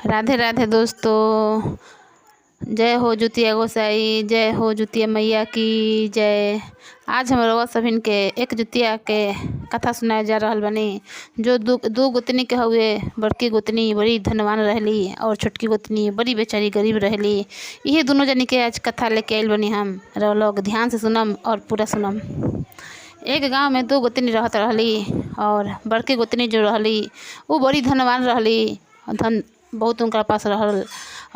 राधे राधे दोस्तों। जय हो जुतिया गोसाई, जय हो जुतिया मैया की जय। आज हम रउआ सभिन के एक जुतिया के कथा सुनाए जा रहल बनी। जो दू गोतनी के हुए। बड़की गोतनी बड़ी धनवान रहली और छोटकी गोतनी बड़ी बेचारी गरीब रहली। यही दोनों जनी के आज कथा लेके आइल बनी हम। रउआ लोग ध्यान से सुनम और पूरा सुनम। एक गांव में दो गोतनी रहत रहली और बड़की गोतनी जो रहली वो बड़ी धनवान रहली। धन बहुत उनका पास रहल।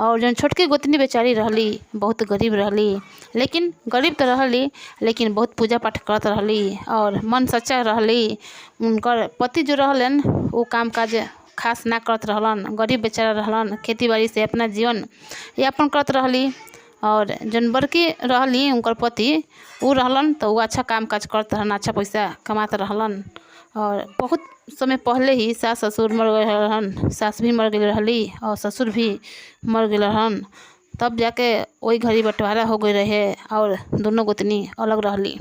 और जो छोटकी गोतनी बेचारी रहली बहुत गरीब रहली। लेकिन गरीब तो रहली लेकिन बहुत पूजा पाठ करत रहली और मन सच्चा रहली। उनकर पति जो रहलन वो काम काज खास ना करत रहलन। गरीब बेचारा रहलन, खेती बाड़ी से अपना जीवन यापन करत रहली। और जन बड़की रहली उनकर पति वो रहलन तो वो अच्छा काम काज करत रहलन, अच्छा पैसा कमात रहलन। और बहुत समय पहले ही सास ससुर मर गए रहन। सास भी मर गई रहली और ससुर भी मर गए रहन। तब जाके वही घड़ी बंटवारा हो गई रहे और दोनों गोतनी अलग रहली।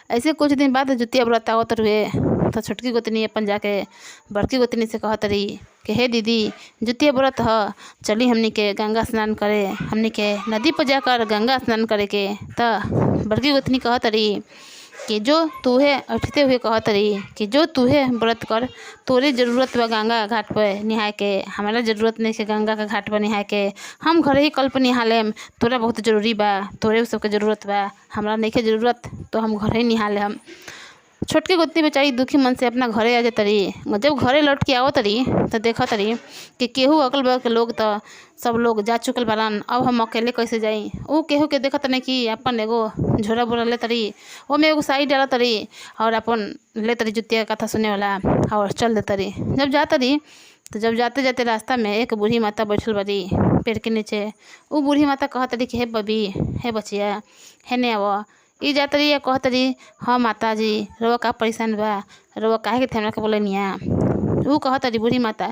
ऐसे कुछ दिन बाद जुतिया व्रत आवत रहे तो छोटकी गोतनी अपन जाके बड़की गोतनी से कहत रही कि हे दीदी, जुतिया व्रत ह, चली हमनी के गंगा स्नान करे, हमनी के नदी पर जाकर गंगा स्नान करे के। तो बड़की गोतनी कहत रही कि जो तूहे उठते हुए कहत रही कि जो तूहे व्रत कर, तोरे ज़रूरत बा गंगा घाट पर नहाए के, हमारा ज़रूरत नहीं है गंगा के घाट पर नहाए के। हम घर ही कल पर नहा लेम, तोरा बहुत ज़रूरी बा, तोरे सबके ज़रूरत बा, हमरा नहीं के ज़रूरत तो हम घर ही नहा ले हम। छोटकी गोतनी बेचारी दुखी मन से अपना घरे आ जात रही। जब घरे लौट के आवत रही तो देखत रही कि केहू अगल बगल के लोग तो सब लोग जा चुकल बारन। अब हम अकेले कैसे जाई। वो केहू के देखत नहीं कि अपन एगो झोरा बोरा लेत रही, वो में एगो साड़ी डालत रही और अपन लेत रही जुतिया कथा सुने वाला और चल देत रही। जब जात रही तो जब जाते जाते रास्ता में एक बूढ़ी माता बैठल बड़ी पेड़ के नीचे। वो बूढ़ी माता कहत रही कि हे बबी, हे बचिया, हे ने आव। ई जात रही कहत रही, हाँ माता जी, रउआ का परेशान बा, रउआ काहे के हमरा के बोलनिया। वो कहत रही बूढ़ी माता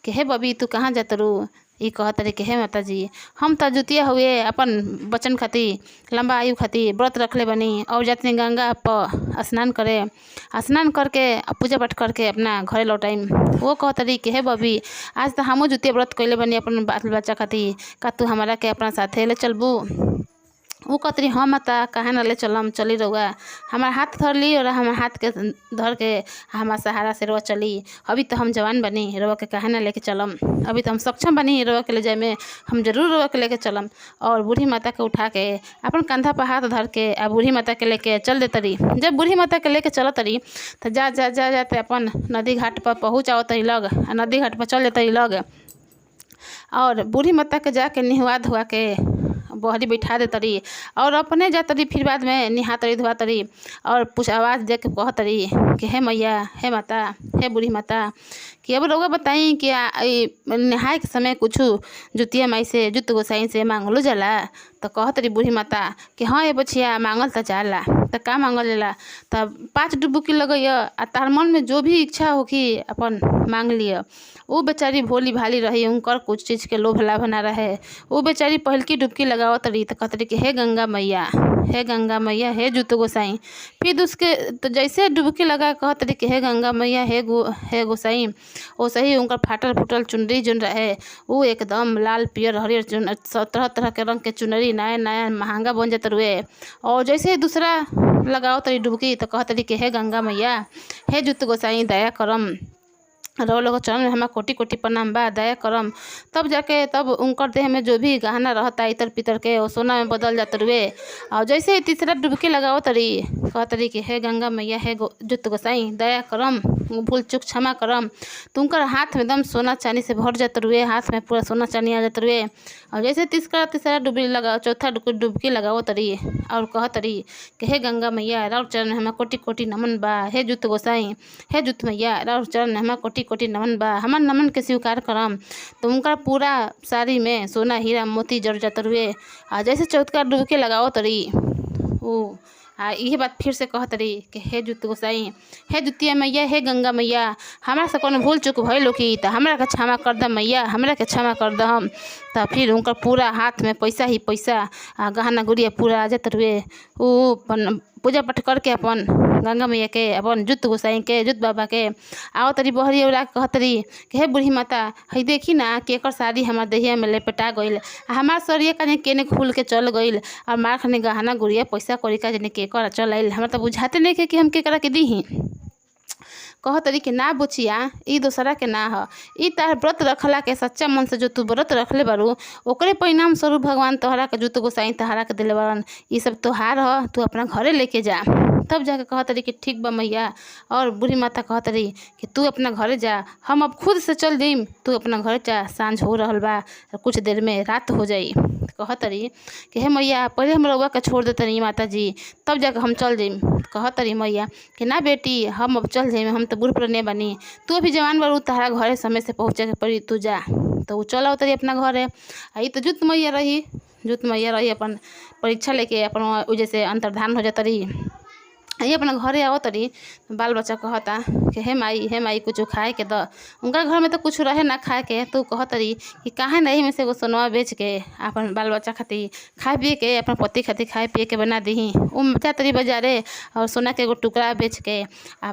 कि हे बबी, तू कहाँ जात रू। ई कहत रही कि हे माता जी, हम तो जुतिया हुए अपन बचन खातिर, लंबा आयु खातिर व्रत रखले बनी और जाते गंगा पर स्नान करे, स्नान करके पूजा पाठ करके अपना घरे लौटाइम। वो कहत रही कि हे बबी, आज तो हमू जुतिया व्रत कैले बनी अपन बाल बच्चा खातिर, का तू हमारा के अपना साथे ले चलबू। वो कहत रही, हाँ माता, काहे न ले चलम, चली रउआ, हमारा हाथ धर ली और हमारे हाथ के धर के हमारा सहारा से रउआ चली। अभी तो हम जवान बनी, रउआ के काहे न लेके चलम, अभी तो हम सक्षम बनी रउआ के ले जाए में, हम जरूर रउआ के लेके चलम। और बूढ़ी माता के उठा के अपन कंधा पर हाथ धर के आ बूढ़ी माता के लेके चल देत रही। जब बूढ़ी माता के लेके चलत रही तो जाते अपन नदी घाट पर पहुँच आवत रही लग, नदी घाट पर चल जाते लग। और बूढ़ी माता के जाके निहवा धुआ के बहरी बैठा देत रही और अपने जात रही। फिर बाद में निहात रही धुआत रही और कुछ आवाज़ दे के कहत रही कि हे मैया, हे माता, हे बूढ़ी माता, कि अब रउआ बताई कि नहाए के समय कुछ जुतिया माई से, जुत गोसाई से मांगलो जाला। तो कहत रही बूढ़ी माता कि हाँ ये बछिया, मांगल तो जाला, तो का मांगल जाला, तो 5 डुबकी लगैया आ तार मन में जो भी इच्छा होगी अपन मांग लिया। वो बेचारी भोली भाली रही, उनकर कुछ चीज़ के लोभ लाभ ना रहे। वो बेचारी पहलकी डुबकी लगावत रही तो कहत रही कि हे गंगा मैया, हे गंगा मैया, हे जुत गोसाई। फिर उसके तो जैसे डुबकी लगा कहत रही कि हे गंगा मैया, हे गोसाई, वो सही उनका फाटल फूटल चुनरी जोन रहे वो एकदम लाल पियर हरियर तरह तरह के रंग के चुनरी नया नया महंगा बन जात रुए। और जैसे दूसरा लगाओ तरी डुबकी तो कहत रही कि हे गंगा मैया, हे जुत गोसाई, दया करम, रउआ लोग चरण में हमारा कोटि कोटि प्रणाम बा, दया करम। तब जाके तब उनकर देह में जो भी गहना रहता इतर पितर के वो सोना में बदल जात रुए। और जैसे तीसरा डुबकी लगाओ तरी कहत रही कि हे गंगा मैया, हे जुत गोसाई, दया करम, भूल चूक क्षमा करम। तो उनकर हाथ में एकदम सोना चांदी से भर जात रुए, हाथ में पूरा सोना चांदी आ जात रुए। और जैसे तीसरा डुबकी लगाओ, चौथा डुबकी लगाओ तरी और कहत रही कि हे गंगा मैया, राउर चरण में हमारा कोटि कोटि नमन बा, हे जुत गोसाई, हे जुत मैया, राउर चरण में हमारा कोटि कोटि नमन बा, हमार नमन के स्वीकार करम। तो उनका पूरा साड़ी में सोना हीरा मोती जड़ जात रुए। और जैसे चौथा डुबकी लगाओ तरी वो यही बात फिर से कहत रही कि हे जुत गोसाई, हे जुतिया मैया, हे गंगा मैया, हमरा से कोनो भूल चूक भइल होखी तो हमरा के क्षमा कर द मैया, हमरा के क्षमा कर दम। तो फिर उनका पूरा हाथ में पैसा ही पैसा गहना गुड़िया पूरा आ जात रुए। वो पूजा पाठ करके अपन गंगा मैया के अपन जुत गोसाई के जुत बाबा के आओ तरी बहरी उड़ा कहतरी कि हे बूढ़ी माता हई देखी ना कि एकर साड़ी हमार देहिया में लपेटा गईल, हमार सरिया का केने खुल के चल गईल और मार खने गहना गुड़िया पैसा कौड़ी का जने के कर चल आइल। हमारा तो बुझाते नहीं कि हम के करा के दी। कहतरी कि ना बुचिया ई दोसरा के ना ह, ई तार व्रत रखला के सच्चा मन से जो तू व्रत रखले बारू ओकरे परिणाम स्वरूप भगवान तोहरा के जुत गोसाई तोहरा के दिले बारन। ई सब तोहार ह, तू अपना घरे लेके जा। तब जाके कहतरी कि ठीक बा मैया। और बूढ़ी माता कहतरी कि तू अपना घरे जा, हम अब खुद से चल जाइम, तू अपना घरे जा, सांझ हो रहल बा, कुछ देर में रात हो जाई। कहतरी कि हे मैया पहले हम रउआ के छोड़ देतनी माता जी, तब जाके हम चल जाइम। कहतरी मैया कि ना बेटी हम अब चल जाइम, हम तो बूढ़ पुराने बनी, तू अभी जवान बारू, तहरा घरे समय से पहुँचे के पड़ी, तू जा। तो वो चल उतरी अपना घरे। आई तो जुत मैया रही अपन परीक्षा लेके अपन जैसे अंतर्धान हो जाता रही। ये अपना घरे आओ तरी बाल बच्चा कहता कि हे माई कुछ खाए के द। उनका घर में तो कुछ रहे ना खाए के, तो कहतरी कि काहे नहीं में से एगो सोनवा बेच के अपन बाल बच्चा खातिर खाए पिए के अपन पति खातिर खाए पिए के बना दी। जा तरी बाजारे और सोना के एगो टुकड़ा बेच के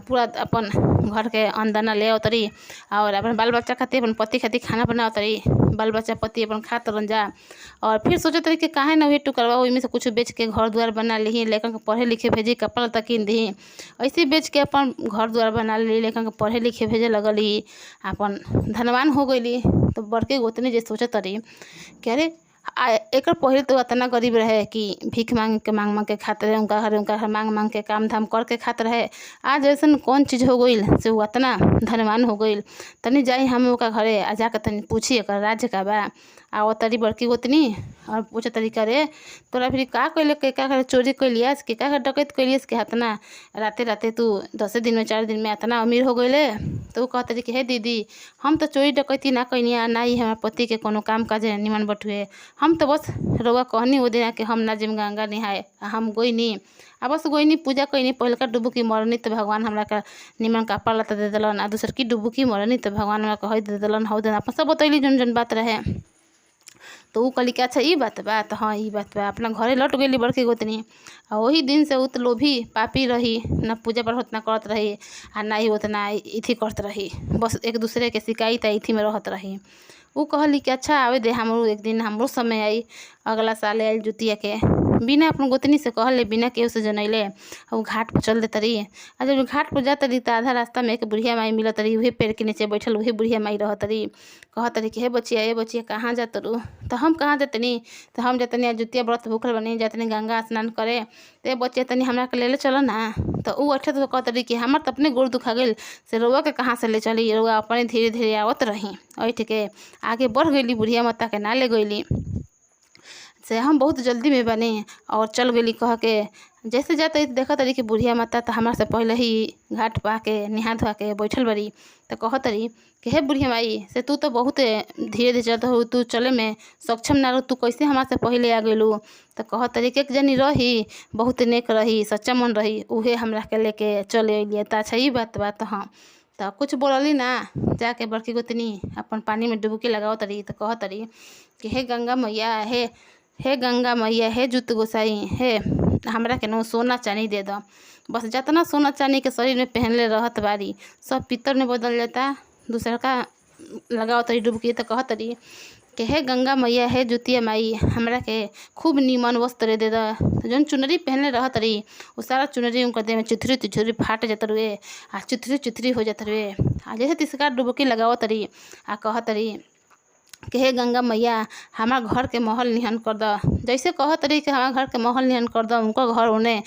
पूरा अपन घर के अनदाना ले आओ तरी और अपन बाल बच्चा खातिर अपन पति खातिर खाना बनाओ तरी। बाल बच्चा पति अपन खात रह जा और फिर सोचे तरी कि काहे ना वही टुकड़वा ओहिमे से कुछ बेच के घर द्वार बना ली, लेकर के पढ़े लिखे भेजी, कपड़ा तक किन दी। ऐसे बेच के अपन घर द्वार बना ली, लेकर के पढ़े लिखे भेजे लगली, अपन धनवान हो गईली। तो बड़के गोतनी जे सोचत रही कि अरे एकर पहले तो इतना गरीब रहे कि भीख मांग के खाते रहे, उनका घर मांग के काम धाम करके खाते रहे। आज ऐसा कौन चीज़ हो गई से वो इतना धनवान हो गई। तनी जाई हम ओका घरे आ जाकर तनी पूछी एकर राज्य का बा। आओ तरी बड़की गोतनी और पूछे तरी करे तोरा फिर का कैले के का चोरी कैलियस के का डकैत कैलियस के इतना राते तू 10 दिन में 4 दिन में इतना अमीर हो गईले। तो कहतरी कि हे दीदी हम तो चोरी डकैती ना कैनी, ना ही हमारे पति के कोनो काम काज निमन बटुए, हम तो बस रउआ कहनी वो दिन कि हम ना जिम गंगा नहाए, हम गोइनी आ बस गोइनी पूजा कैनी। पहल का डुबुकी मरनी तो भगवान हमरा का निमन कपड़ा लता दे दिलन, आ दूसर की डुबुकी मरनी तो भगवान हमरा कह दे दिलन। हौ दिन अपन सब बतैली जन बात रहे। तो ऊ कहली कि अच्छा ई बात बा, तो हाँ ई बात बा। अपना घरे लौट गई बड़की गोतनी। और वही दिन से उत लोभी पापी रही, ना पूजा पाठ उतना करत रही आ ना ही उतना इथी करत रही, बस एक दूसरे के शिकायत इथी में रहत रही। ऊ कहली कि अच्छा आवे दे हमरो एक दिन, हमरो समय आई, अगला साल आयल जुतिया के। बिना अपन गोतनी से कहले, बिना केहू से जनैले वो घाट पर चल देत रही। आ जब घाट पर जात रही तो आधा रास्ता में एक बुढ़िया माई मिलत रही, वही पेड़ के नीचे बैठल वही बुढ़िया माई रहत रही। कहत रही कि हे बचिया कहाँ जात रू? तो हम कहाँ जातनी, तो हम जातनी आज जुतिया व्रत भूखल बनी, जातनी गंगा स्नान करे, तो बचिया तनी हमरा के ले चलो ना। तो ऊ अच्छा तो कहत रही कि हमार तो अपने गोड़ दुखा गई से रउआ के कहाँ से ले चली, रउआ अपने धीरे धीरे आवत रही। ऐठ के आगे बढ़ गईली, बुढ़िया माता के ना ले गईली से हम बहुत जल्दी में बने और चल गई। कह के जैसे जाते देखत रही कि बुढ़िया माता तो हमारे से पहले ही घाट पा के नहा धोआ के बैठल बड़ी। तो कहत रही कि हे बुढ़िया माई से तू तो बहुत धीरे धीरे चलत हो, तू चले में सक्षम ना रहो, तू कैसे हमारे से पहले आ गईलू? तो कहत रही कि एक जनी रही बहुत नेक रही, सच्चा मन रही, उहे हमरा के लेके चले अलिए। तो अच्छा ई बात बा। तो हाँ तो कुछ बोलली ना, जाके बड़की गोतनी अपन पानी में डुबकी लगावत रही। तो कहत रही कि हे गंगा मैया, हे गंगा मैया, हे जुत गोसाई, हे हमरा के नो सोना चांदी दे दो। बस जितना सोना चांदी के शरीर में पहनले रहत बारी सब पित्तर में बदल जाता, दूसरा का लगाओ तरी डुबकी। तो कहत रही कि हे गंगा मैया, हे जुतिया माई, हमरा के खूब नीमन वस्त्र दे दो। तो जौन चुनरी पहनले रहत रही वो सारा चुनरी उनका देह में चिथरी फाट जात रुए आ चिथरी हो जात रुए। आ जैसे तिसका डुबकी लगावत रही आ कहत रही कि हे गंगा मैया हमार घर के महल निहन कर दो। जैसे कहत रही कि हमार घर के महल निहन कर दो, उनका घर उन्हें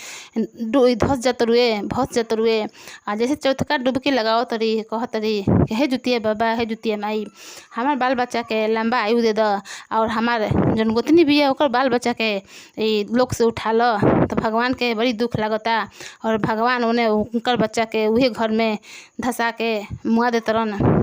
धस जात रुए। आ जैसे चौथका डुबकी लगावत रही कहत रही कि हे जुतिया बाबा, हे जुतिया माई, हमार बाल बच्चा के लंबा आयु दे दो और हमार जन गोतनी बिया ओकर बाल बच्चा के लोक से उठा लो। तो भगवान के बड़ी दुख लगता और भगवान उन्हें उनकर बच्चा के वही घर में धसा के मुआ देतरन।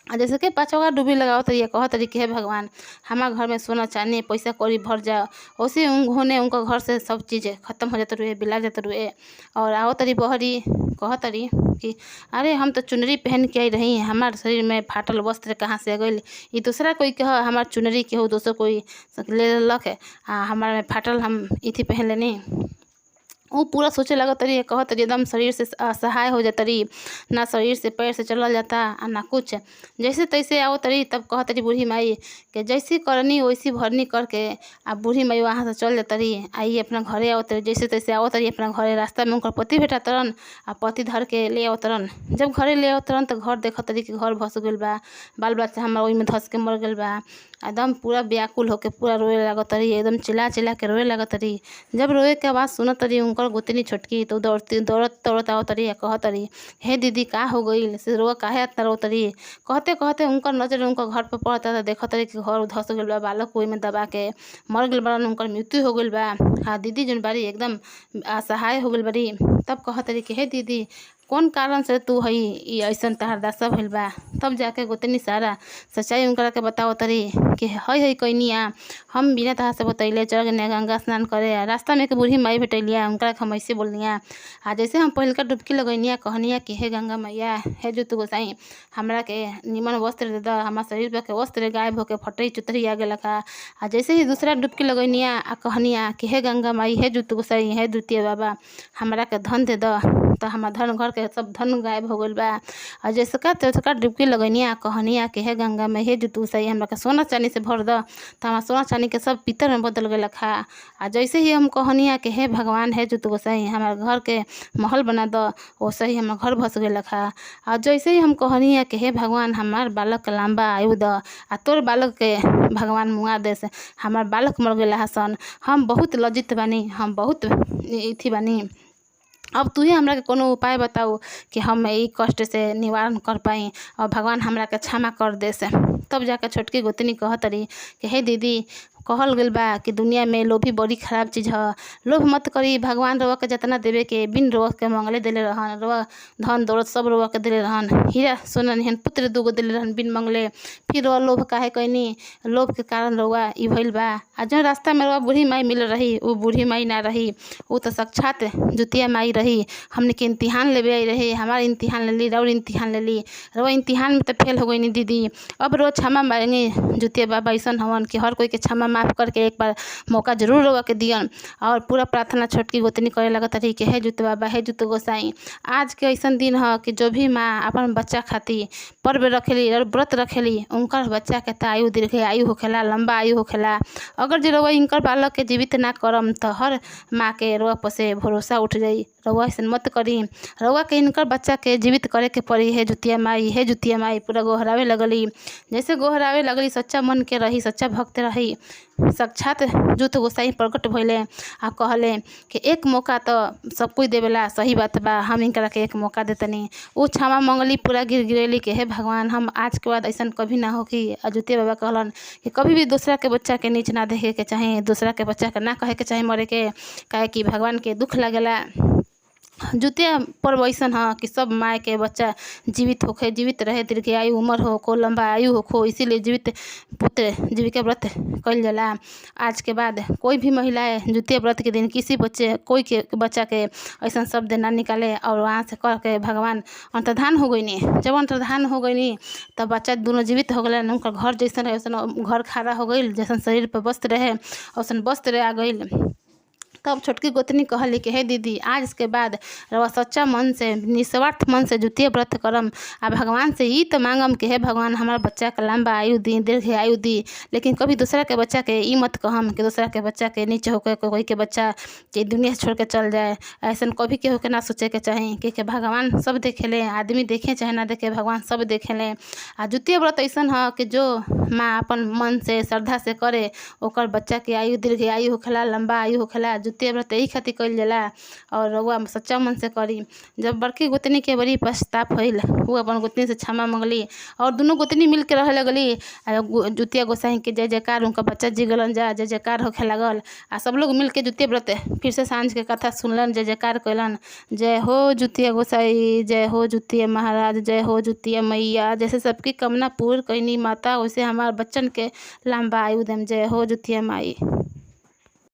जैसे कि पाँचवा डुबी लगावत रही कहत रही कि हे भगवान हमार घर में सोना चांदी पैसा कौड़ी भर जाओ। वैसे उन्होंने उनका घर से सब चीज़ खत्म हो जाते रुए, बिला जाते रुए। और आओ तरी बहरी कहत रही कि अरे हम तो चुनरी पहन के आई रही, हमार शरीर में फाटल वस्त्र कहाँ से गई? ये दूसरा कोई कह हमार चुनरी के हो, दोसर कोई ले लक आ हमार में फाटल हम इथी पहन लेनी। वो पूरा सोचे लगत रही, कहत रही एकदम शरीर से असहाय हो जात रही, ना शरीर से पैर से चलल जाता आ ना कुछ। जैसे तैसे आवत रही, तब कहत रही बूढ़ी माई कि जैसी करनी वैसी भरनी करके आ बूढ़ी माई वहाँ से चल जात रही। आई अपना घरे आवत रही, जैसे तैसे आवत रही अपना घरे। रास्ता में उनकर पति भेटा तरन आ पति धर के ले आवत रन। जब घरे ले आवत रन तो घर देखत रही कि घर भस गइल बा, बाल बच्चा हमार ओहि में धस के मर गइल बा। एकदम पूरा व्याकुल होके पूरा रोए लागत रही, एकदम चिल्ला चिल्ला के रोए लागत रही। जब रोए के आवाज़ सुनत रही उनकर गोतनी छोटकी, तो दौड़त दौड़त आवत रही, कहत रही, हे दीदी का हो गइल से रोआ काहे इतना रोत रही। कहते कहते उनकर नजर उनकर घर पर पड़ता था, देखत रही कि घर धस गइल बा, बालक ओहि में दबा के मर गइल बड़न, उनकर मृत्यु हो गइल बा। हाँ दीदी जौन बारी एकदम असहाय हो गइल बारी। तब कहत रही कि हे दीदी कौन कारण से तू हई ई ऐसन तहार दशा भइल बा। तब जाके गोतनी सारा सच्चाई उनकरा के बतावत रही कि हई कइनिया हम बिना तहार से बतैले चल गए गंगा स्नान करे। रास्ता में के बूढ़ी माई भेटैलिया, उनकरा के हम ऐसे बोलनिया आ जैसे हम पहिलका डुबकी लगैनिया, कहनिया कि हे गंगा मैया, हे जुतु गोसाई हमरा के निमन वस्त्र दे द, हमार शरीर पर के वस्त्र गायब होके फटई चुतरी आ गेल का। आ जैसे ही दूसरा डुबकी लगैनिया आ कहनिया कि हे गंगा माई, हे जुतु गोसाई, हे द्वितीय बाबा हमरा के धन दे द, तो हमार धन घर के सब धन गायब हो गइल बा। और जैसे का डुबकी लगनिया कहनिया कि हे गंगा में, हे जुतु गोसाई हमरा के सोना चांदी से भर द, तो हमार सोना चांदी के सब पीतल में बदल गइल खा। आ जैसे ही हम कहनिया कि हे भगवान, हे जुतु गोसाई हमार घर के महल बना द, वैसे ही हमार घर भस गइल खा। और जैसे ही हम कहनिया कि हे भगवान हमार बालक के लंबा आयु द, आ तोर बालक के भगवान मुआ दे से हमार बालक मर गइल हसन। हम बहुत लज्जित बानी, हम बहुत इथी बानी। अब तू ही हमरा के कोनो उपाय बताओ कि हम ई कष्ट से निवारण कर पाई और भगवान हमरा के क्षमा कर दे से। तब जाकर छोटकी गोतनी कहत रही कि हे दीदी कहल गइल बा कि दुनिया में लोभी बड़ी खराब चीज़ ह। लोभ मत करी, भगवान रउआ के जितना देवे के बिन रउआ के मंगले देले रहन। रउआ धन दौलत सब रउआ के देले रहन, हीरा सोना निहन पुत्र दूगो देले रहन बिन मंगले। फिर रउआ लोभ काहे कइनी, लोभ के कारण रउआ ई भइल बा। आ जौन रास्ता में रउआ बूढ़ी माई मिल रही, वो बूढ़ी माई ना रही, वो तो साक्षात जुतिया माई रही। हमने के इम्तिहान लेवे आई रही, हमार इम्तिहान ले ली, रउआ इम्तिहान ले ली। रउआ इम्तिहान में तो फेल हो गई दीदी। अब रोज क्षमा मांगी, जुतिया बाबा ऐसन हवन कि हर कोई के क्षमा माफ़ करके एक बार मौका जरूर रउआ के दियन। और पूरा प्रार्थना छोटकी गोतनी करे लगत रही कि हे जुतु बाबा, हे जुतु गोसाई आज के ऐसन दिन ह कि जो भी माँ अपन बच्चा खातिर पर्व रखेली और व्रत रखेली, उनकर बच्चा के तो आयु दीर्घ आयु होखेला, लंबा आयु होखेला। अगर जो रउआ इनकर बालक के जीवित ना करम तो हर माँ के रउआ पर से भरोसा उठ जाई। रउआ ऐसन मत करी, रउआ के इनकर बच्चा के जीवित करे के पड़ी। हे जुतिया माई, हे जुतिया माई पूरा गोहरावे लगली। जैसे गोहरावे लगली सच्चा मन के रही, सच्चा भक्त रही। साक्षात जुतु गोसाई प्रकट भइले आ कहले कि एक मौका तो सब कोई देवेला, सही बात बा, हम इनकरा के एक मौका देतनी। वो क्षमा मंगली, पूरा गिरेली कि हे भगवान हम आज के बाद ऐसा कभी ना हो कि। जुतिया बाबा कहलन कि कभी भी दूसरा के बच्चा के नीच ना देखे के चाहे, दूसरा के बच्चा के ना कहे के चाहे मरे के, काहे कि भगवान के दुख लगेला। जुतिया पर्व ऐसन ह कि सब माँ के बच्चा जीवित होखे, जीवित रहे, दीर्घ आयु उम्र हो, लंबा आयु हो, इसीलिए जीवित पुत्र जीविका व्रत कइल जाला। आज के बाद कोई भी महिलाएं जुतिया व्रत के दिन किसी बच्चे कोई के बच्चा के ऐसा शब्द ना निकाले। और वहाँ से कह के भगवान अंतर्धान हो गईनी। जब अंतर्धान हो गईनी तब बच्चा दोनों जीवित हो गए। उनका घर जैसन रहे वैसन घर खड़ा हो गई, जैसन शरीर पर वस्त्र रहे वैसन वस्त्र आ गई। तब छोटकी गोतनी कहली कि हे दीदी आज के बाद रउआ सच्चा मन से निस्वार्थ मन से जुतिया व्रत करम आ भगवान से ई तो मांगम कि हे भगवान हमार बच्चा के लंबा आयु दी, दीर्घ आयु दी। लेकिन कभी दूसरा के बच्चा के ई मत कहम कि दूसरा के बच्चा के नीचे होकर कोई के बच्चा के दुनिया से छोड़ के चल जाए। ऐसा कभी के होके ना सोचे के चाहे कि भगवान सब देखेले, आदमी देखे चाहे ना देखे, भगवान सब देखेले। आ जुतिया व्रत ऐसन ह कि जो माँ अपन मन से श्रद्धा से करे ओकर बच्चा के आयु दीर्घ आयु होखेला, लंबा आयु होखेला। जुतिया व्रत यही खातिर कइल जाला और रउआ सच्चा मन से करी। जब बड़की गोतनी के बड़ी पछताप भइल, वो अपन गोतनी से क्षमा मंगली और दोनों गोतनी मिल के रहे लगली। जुतिया गोसाई के जय जयकार, उनका बच्चा जिगलन जा जय जयकार होखे लागल। आ सब लोग मिल के जुतिया व्रत फिर से सांझ के कथा सुनलन, जय जयकार कइलन। जय हो जुतिया गोसाई, जय हो जुतिया महाराज, जय हो जुतिया मैया। जैसे सबकी कामना पूर्ण कइनी माता, वैसे हमार बच्चन के लंबा आयु देम। जय हो जुतिया माई।